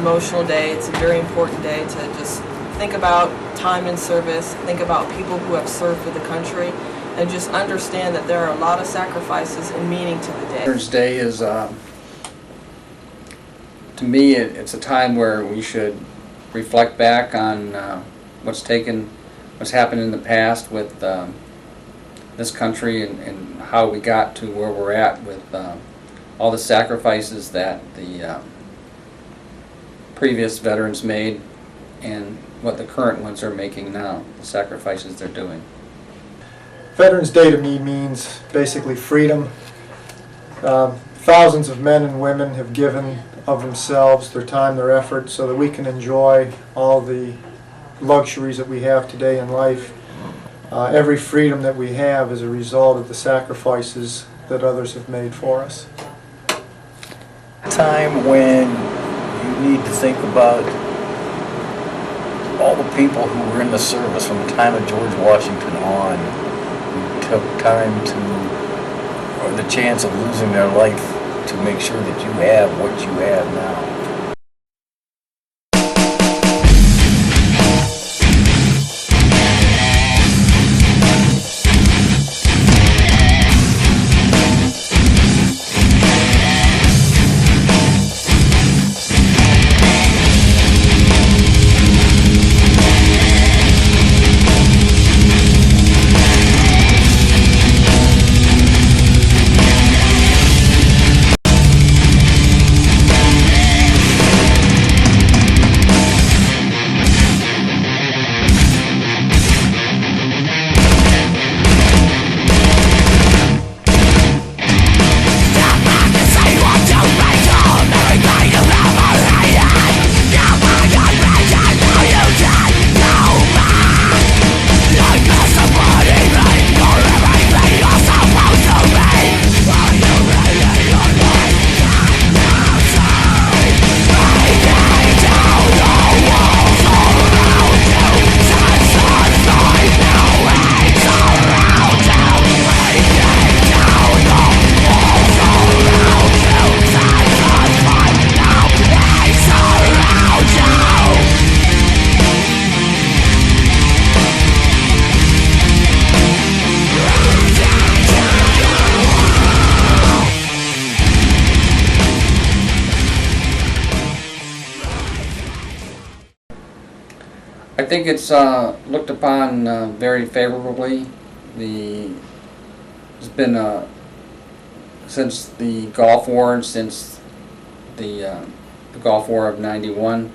emotional day. It's a very important day to just think about time in service, think about people who have served for the country, and just understand that there are a lot of sacrifices and meaning to the day. Veterans Day is, to me, it's a time where we should reflect back on what's happened in the past with this country and how we got to where we're at with all the sacrifices that the previous veterans made and what the current ones are making now, the sacrifices they're doing. Veterans Day to me means basically freedom. Thousands of men and women have given of themselves, their time, their effort, so that we can enjoy all the luxuries that we have today in life. Every freedom that we have is a result of the sacrifices that others have made for us. A time when you need to think about all the people who were in the service from the time of George Washington on, who took time to, or the chance of losing their life to make sure that you have what you have now. I think it's looked upon very favorably. There's been since the Gulf War, since the Gulf War of '91,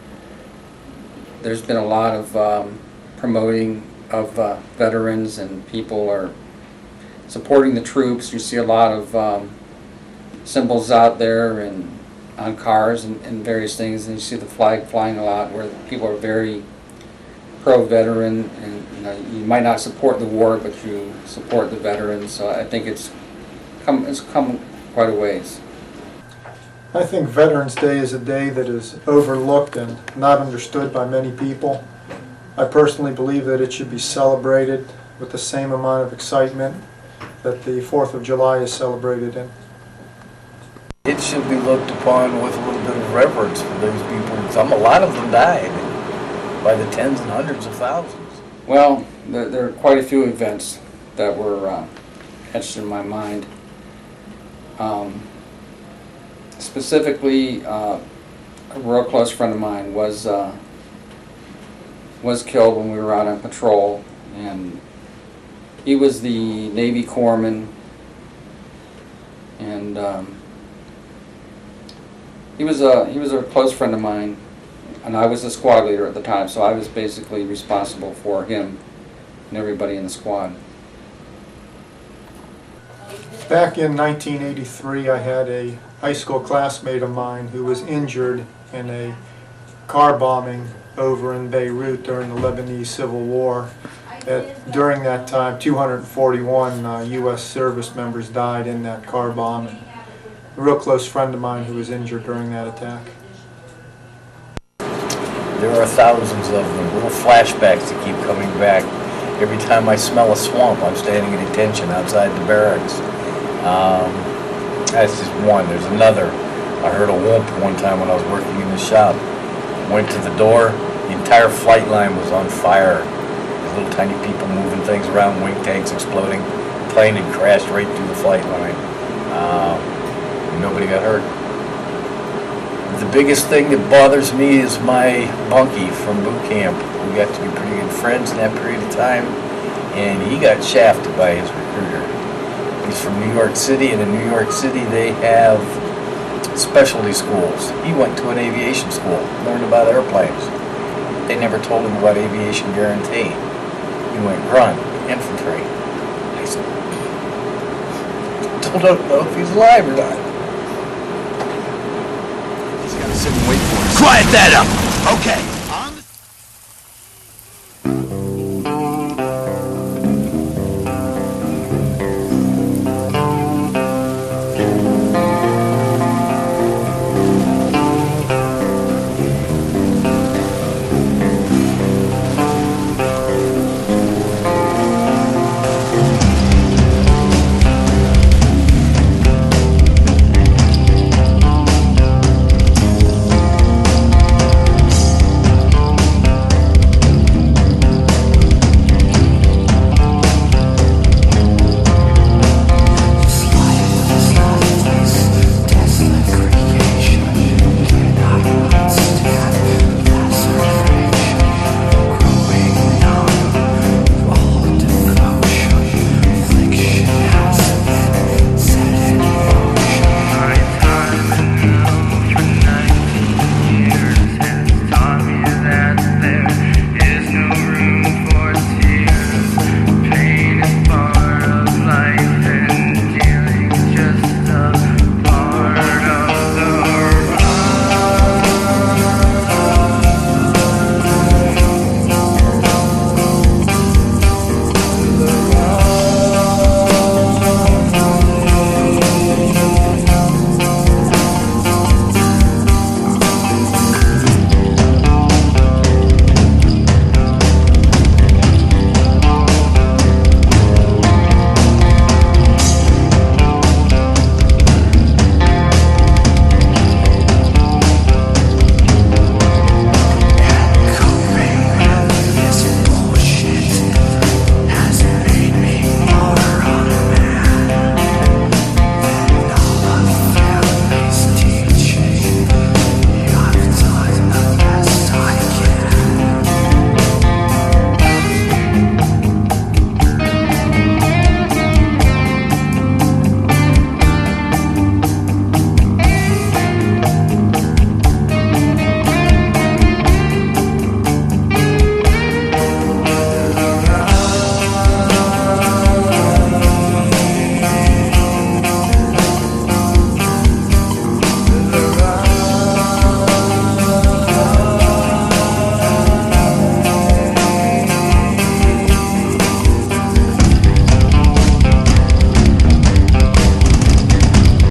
there's been a lot of promoting of veterans, and people are supporting the troops. You see a lot of symbols out there and on cars and various things, and you see the flag flying a lot, where people are very pro-veteran, and you might not support the war, but you support the veterans. So I think it's come quite a ways. I think Veterans Day is a day that is overlooked and not understood by many people. I personally believe that it should be celebrated with the same amount of excitement that the 4th of July is celebrated in. It should be looked upon with a little bit of reverence for those people. A lot of them died by the tens and hundreds of thousands. Well, there are quite a few events that were etched in my mind. Specifically, a real close friend of mine was killed when we were out on patrol, and he was the Navy corpsman, and he was a close friend of mine. And I was the squad leader at the time, so I was basically responsible for him and everybody in the squad. Back in 1983, I had a high school classmate of mine who was injured in a car bombing over in Beirut during the Lebanese Civil War. During that time, 241 U.S. service members died in that car bombing. A real close friend of mine who was injured during that attack. There are thousands of them, little flashbacks that keep coming back. Every time I smell a swamp, I'm standing at attention outside the barracks. That's just one. There's another. I heard a whoop one time when I was working in the shop. Went to the door, the entire flight line was on fire. Little tiny people moving things around, wing tanks exploding. The plane had crashed right through the flight line. Nobody got hurt. The biggest thing that bothers me is my bunkie from boot camp. We got to be pretty good friends in that period of time, and he got shafted by his recruiter. He's from New York City, and in New York City they have specialty schools. He went to an aviation school, learned about airplanes. They never told him about aviation guarantee. He went grunt, infantry. I said, don't know if he's alive or not. He's got to sit and wait for us. Quiet that up! Okay.